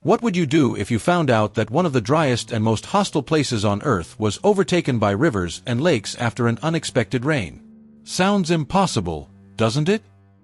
What would you do if you found out that one of the driest and most hostile places on Earth was overtaken by rivers and lakes after an unexpected rain? Sounds impossible, doesn't it?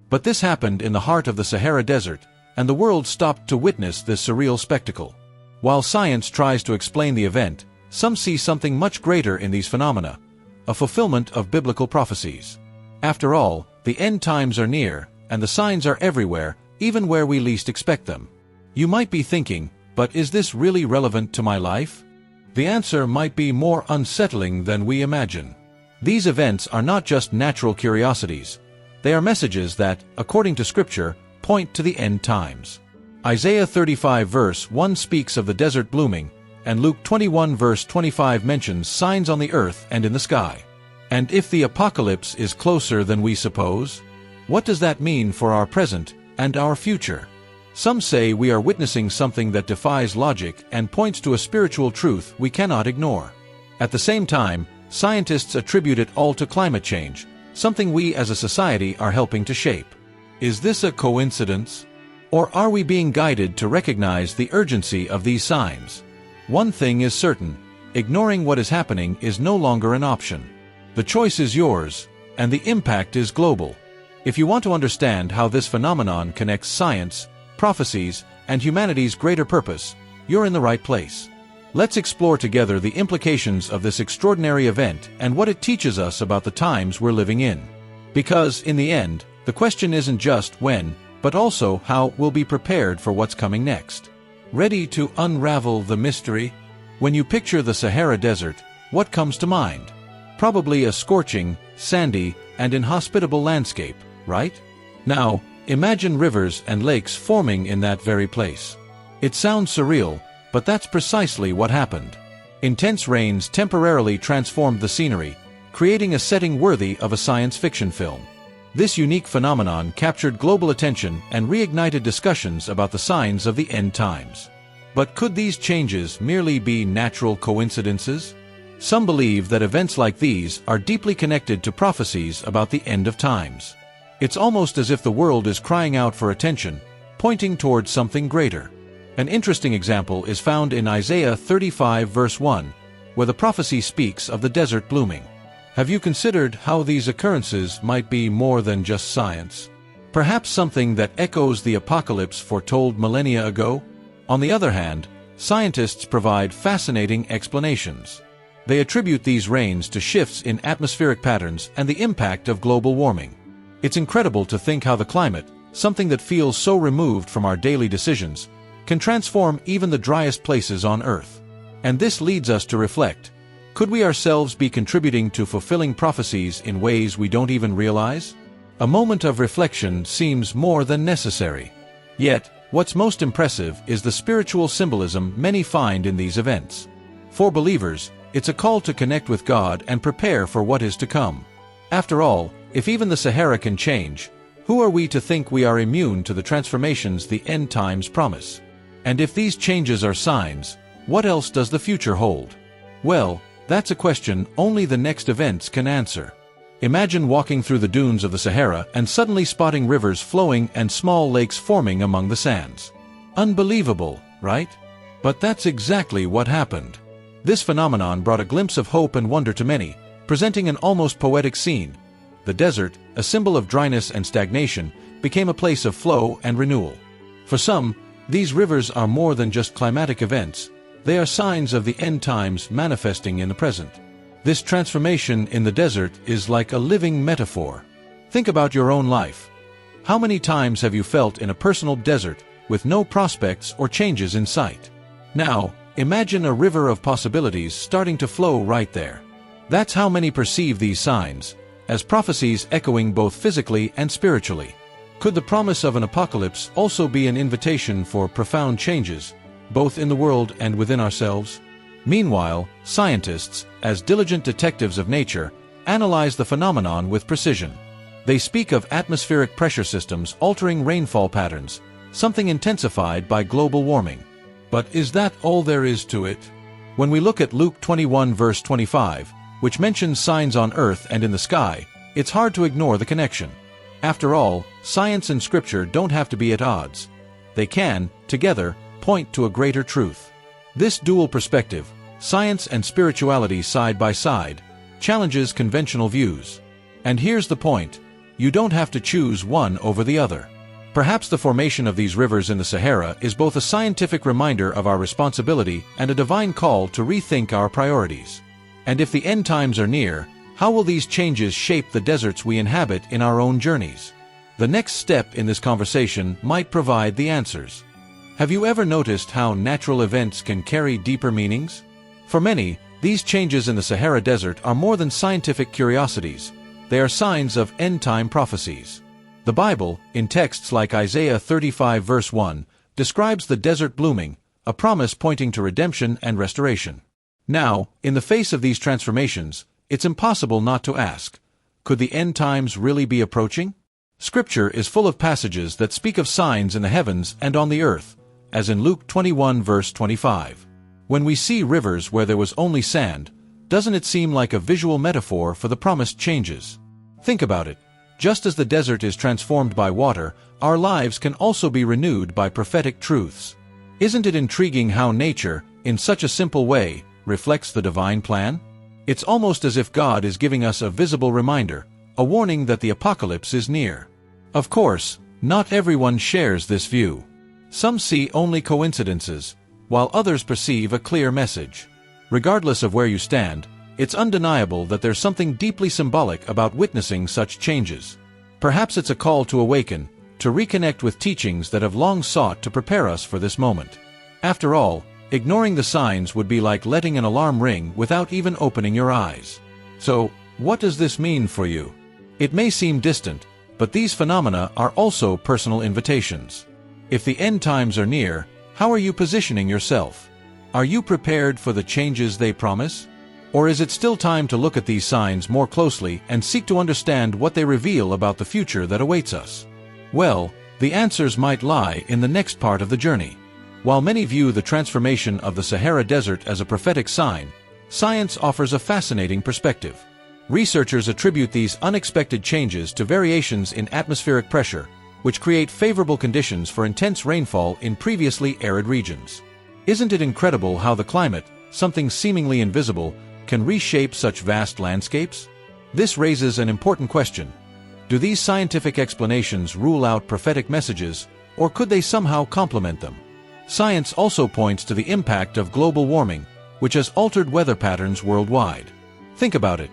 But this happened in the heart of the Sahara Desert, and the world stopped to witness this surreal spectacle. While science tries to explain the event, some see something much greater in these phenomena, a fulfillment of biblical prophecies. After all, the end times are near, and the signs are everywhere, even where we least expect them. You might be thinking, but is this really relevant to my life? The answer might be more unsettling than we imagine. These events are not just natural curiosities. They are messages that, according to Scripture, point to the end times. Isaiah 35 verse 1 speaks of the desert blooming, and Luke 21 verse 25 mentions signs on the earth and in the sky. And if the apocalypse is closer than we suppose, what does that mean for our present and our future? Some say we are witnessing something that defies logic and points to a spiritual truth we cannot ignore. At the same time, scientists attribute it all to climate change, something we as a society are helping to shape. Is this a coincidence? Or are we being guided to recognize the urgency of these signs? One thing is certain, ignoring what is happening is no longer an option. The choice is yours, and the impact is global. If you want to understand how this phenomenon connects science, prophecies, and humanity's greater purpose, you're in the right place. Let's explore together the implications of this extraordinary event and what it teaches us about the times we're living in. Because, in the end, the question isn't just when, but also how we'll be prepared for what's coming next. Ready to unravel the mystery? When you picture the Sahara Desert, what comes to mind? Probably a scorching, sandy, and inhospitable landscape, right? Now, imagine rivers and lakes forming in that very place. It sounds surreal, but that's precisely what happened. Intense rains temporarily transformed the scenery, creating a setting worthy of a science fiction film. This unique phenomenon captured global attention and reignited discussions about the signs of the end times. But could these changes merely be natural coincidences? Some believe that events like these are deeply connected to prophecies about the end of times. It's almost as if the world is crying out for attention, pointing towards something greater. An interesting example is found in Isaiah 35 verse 1, where the prophecy speaks of the desert blooming. Have you considered how these occurrences might be more than just science? Perhaps something that echoes the apocalypse foretold millennia ago? On the other hand, scientists provide fascinating explanations. They attribute these rains to shifts in atmospheric patterns and the impact of global warming. It's incredible to think how the climate, something that feels so removed from our daily decisions, can transform even the driest places on Earth. And this leads us to reflect. Could we ourselves be contributing to fulfilling prophecies in ways we don't even realize? A moment of reflection seems more than necessary. Yet, what's most impressive is the spiritual symbolism many find in these events. For believers, it's a call to connect with God and prepare for what is to come. After all, if even the Sahara can change, who are we to think we are immune to the transformations the end times promise? And if these changes are signs, what else does the future hold? Well, that's a question only the next events can answer. Imagine walking through the dunes of the Sahara and suddenly spotting rivers flowing and small lakes forming among the sands. Unbelievable, right? But that's exactly what happened. This phenomenon brought a glimpse of hope and wonder to many, presenting an almost poetic scene. The desert, a symbol of dryness and stagnation, became a place of flow and renewal. For some, these rivers are more than just climatic events. They are signs of the end times manifesting in the present. This transformation in the desert is like a living metaphor. Think about your own life. How many times have you felt in a personal desert with no prospects or changes in sight? Now, imagine a river of possibilities starting to flow right there. That's how many perceive these signs, as prophecies echoing both physically and spiritually. Could the promise of an apocalypse also be an invitation for profound changes, both in the world and within ourselves? Meanwhile, scientists, as diligent detectives of nature, analyze the phenomenon with precision. They speak of atmospheric pressure systems altering rainfall patterns, something intensified by global warming. But is that all there is to it? When we look at Luke 21 verse 25, which mentions signs on earth and in the sky, it's hard to ignore the connection. After all, science and scripture don't have to be at odds. They can, together, point to a greater truth. This dual perspective, science and spirituality side by side, challenges conventional views. And here's the point: you don't have to choose one over the other. Perhaps the formation of these rivers in the Sahara is both a scientific reminder of our responsibility and a divine call to rethink our priorities. And if the end times are near, how will these changes shape the deserts we inhabit in our own journeys? The next step in this conversation might provide the answers. Have you ever noticed how natural events can carry deeper meanings? For many, these changes in the Sahara Desert are more than scientific curiosities. They are signs of end-time prophecies. The Bible, in texts like Isaiah 35 verse 1, describes the desert blooming, a promise pointing to redemption and restoration. Now, in the face of these transformations, it's impossible not to ask, could the end times really be approaching? Scripture is full of passages that speak of signs in the heavens and on the earth, as in Luke 21 verse 25. When we see rivers where there was only sand, doesn't it seem like a visual metaphor for the promised changes? Think about it. Just as the desert is transformed by water, our lives can also be renewed by prophetic truths. Isn't it intriguing how nature, in such a simple way, reflects the divine plan? It's almost as if God is giving us a visible reminder, a warning that the apocalypse is near. Of course, not everyone shares this view. Some see only coincidences, while others perceive a clear message. Regardless of where you stand, it's undeniable that there's something deeply symbolic about witnessing such changes. Perhaps it's a call to awaken, to reconnect with teachings that have long sought to prepare us for this moment. After all, ignoring the signs would be like letting an alarm ring without even opening your eyes. So, what does this mean for you? It may seem distant, but these phenomena are also personal invitations. If the end times are near, how are you positioning yourself? Are you prepared for the changes they promise? Or is it still time to look at these signs more closely and seek to understand what they reveal about the future that awaits us? Well, the answers might lie in the next part of the journey. While many view the transformation of the Sahara Desert as a prophetic sign, science offers a fascinating perspective. Researchers attribute these unexpected changes to variations in atmospheric pressure, which create favorable conditions for intense rainfall in previously arid regions. Isn't it incredible how the climate, something seemingly invisible, can reshape such vast landscapes? This raises an important question. Do these scientific explanations rule out prophetic messages, or could they somehow complement them? Science also points to the impact of global warming, which has altered weather patterns worldwide. Think about it.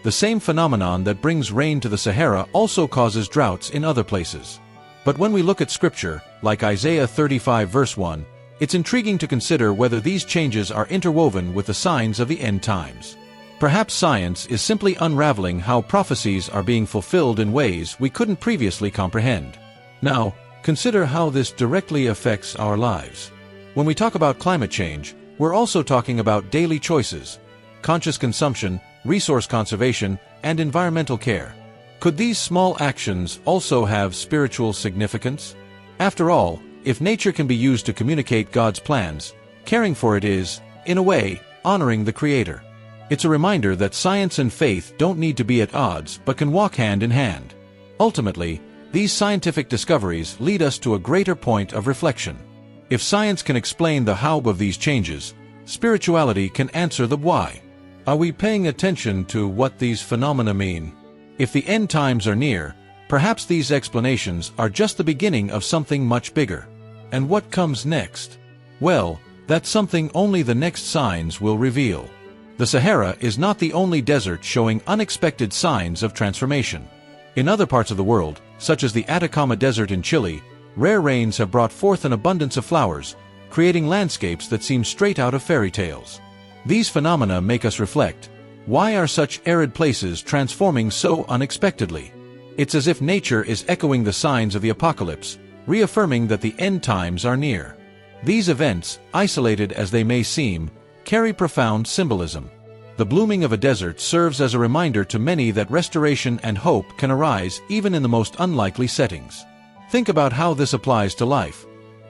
The same phenomenon that brings rain to the Sahara also causes droughts in other places. But when we look at Scripture, like Isaiah 35 verse 1, it's intriguing to consider whether these changes are interwoven with the signs of the end times. Perhaps science is simply unraveling how prophecies are being fulfilled in ways we couldn't previously comprehend. Now, consider how this directly affects our lives. When we talk about climate change, we're also talking about daily choices, conscious consumption, resource conservation, and environmental care. Could these small actions also have spiritual significance? After all, if nature can be used to communicate God's plans, caring for it is, in a way, honoring the Creator. It's a reminder that science and faith don't need to be at odds but can walk hand in hand. Ultimately, these scientific discoveries lead us to a greater point of reflection. If science can explain the how of these changes, spirituality can answer the why. Are we paying attention to what these phenomena mean? If the end times are near, perhaps these explanations are just the beginning of something much bigger. And what comes next? Well, that's something only the next signs will reveal. The Sahara is not the only desert showing unexpected signs of transformation. In other parts of the world, such as the Atacama Desert in Chile, rare rains have brought forth an abundance of flowers, creating landscapes that seem straight out of fairy tales. These phenomena make us reflect, why are such arid places transforming so unexpectedly? It's as if nature is echoing the signs of the apocalypse, reaffirming that the end times are near. These events, isolated as they may seem, carry profound symbolism. The blooming of a desert serves as a reminder to many that restoration and hope can arise even in the most unlikely settings. Think about how this applies to life.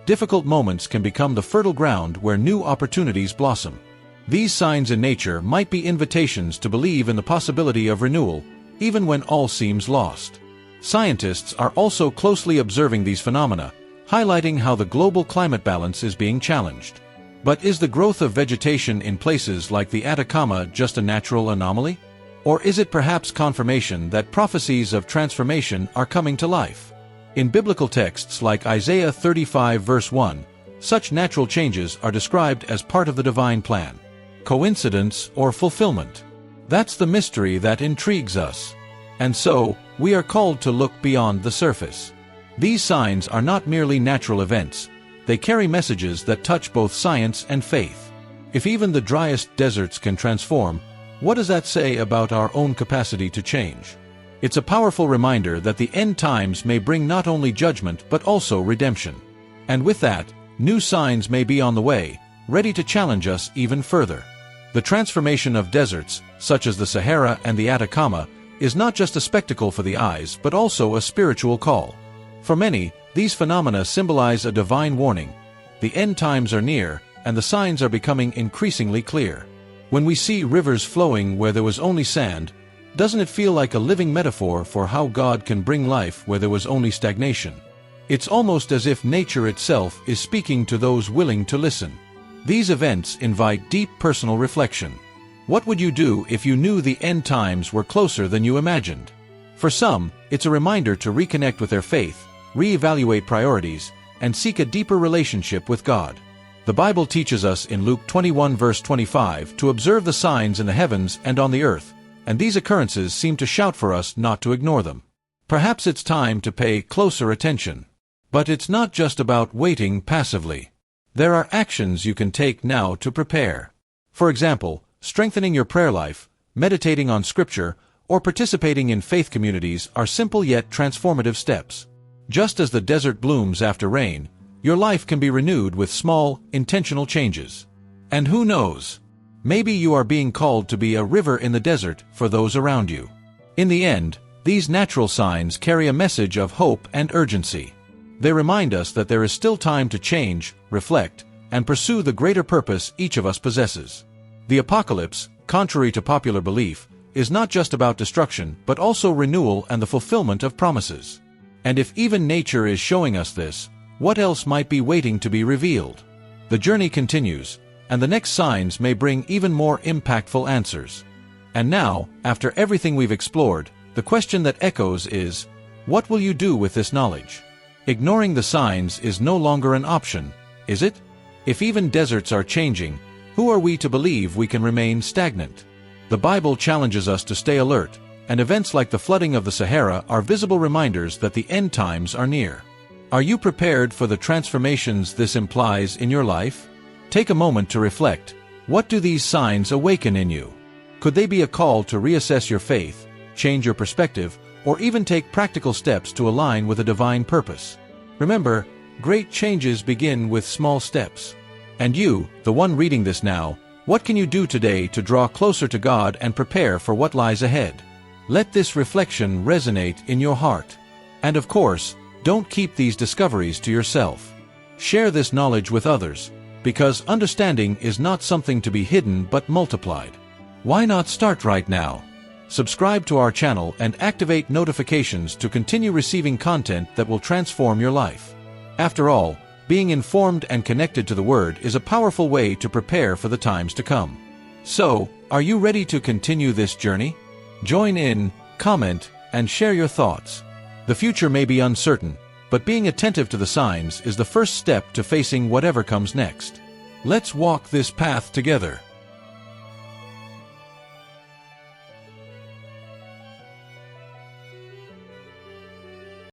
Difficult moments can become the fertile ground where new opportunities blossom. These signs in nature might be invitations to believe in the possibility of renewal, even when all seems lost. Scientists are also closely observing these phenomena, highlighting how the global climate balance is being challenged. But is the growth of vegetation in places like the Atacama just a natural anomaly? Or is it perhaps confirmation that prophecies of transformation are coming to life? In biblical texts like Isaiah 35 verse 1, such natural changes are described as part of the divine plan. Coincidence or fulfillment? That's the mystery that intrigues us. And so, we are called to look beyond the surface. These signs are not merely natural events. They carry messages that touch both science and faith. If even the driest deserts can transform, what does that say about our own capacity to change? It's a powerful reminder that the end times may bring not only judgment but also redemption. And with that, new signs may be on the way, ready to challenge us even further. The transformation of deserts, such as the Sahara and the Atacama, is not just a spectacle for the eyes but also a spiritual call. For many, these phenomena symbolize a divine warning. The end times are near, and the signs are becoming increasingly clear. When we see rivers flowing where there was only sand, doesn't it feel like a living metaphor for how God can bring life where there was only stagnation? It's almost as if nature itself is speaking to those willing to listen. These events invite deep personal reflection. What would you do if you knew the end times were closer than you imagined? For some, it's a reminder to reconnect with their faith, reevaluate priorities, and seek a deeper relationship with God. The Bible teaches us in Luke 21 verse 25 to observe the signs in the heavens and on the earth, and these occurrences seem to shout for us not to ignore them. Perhaps it's time to pay closer attention. But it's not just about waiting passively. There are actions you can take now to prepare. For example, strengthening your prayer life, meditating on Scripture, or participating in faith communities are simple yet transformative steps. Just as the desert blooms after rain, your life can be renewed with small, intentional changes. And who knows? Maybe you are being called to be a river in the desert for those around you. In the end, these natural signs carry a message of hope and urgency. They remind us that there is still time to change, reflect, and pursue the greater purpose each of us possesses. The apocalypse, contrary to popular belief, is not just about destruction but also renewal and the fulfillment of promises. And if even nature is showing us this, what else might be waiting to be revealed? The journey continues, and the next signs may bring even more impactful answers. And now, after everything we've explored, the question that echoes is, what will you do with this knowledge? Ignoring the signs is no longer an option, is it? If even deserts are changing, who are we to believe we can remain stagnant? The Bible challenges us to stay alert, and events like the flooding of the Sahara are visible reminders that the end times are near. Are you prepared for the transformations this implies in your life? Take a moment to reflect. What do these signs awaken in you? Could they be a call to reassess your faith, change your perspective, or even take practical steps to align with a divine purpose? Remember, great changes begin with small steps. And you, the one reading this now, what can you do today to draw closer to God and prepare for what lies ahead? Let this reflection resonate in your heart. And of course, don't keep these discoveries to yourself. Share this knowledge with others, because understanding is not something to be hidden but multiplied. Why not start right now? Subscribe to our channel and activate notifications to continue receiving content that will transform your life. After all, being informed and connected to the Word is a powerful way to prepare for the times to come. So, are you ready to continue this journey? Join in, comment, and share your thoughts. The future may be uncertain, but being attentive to the signs is the first step to facing whatever comes next. Let's walk this path together.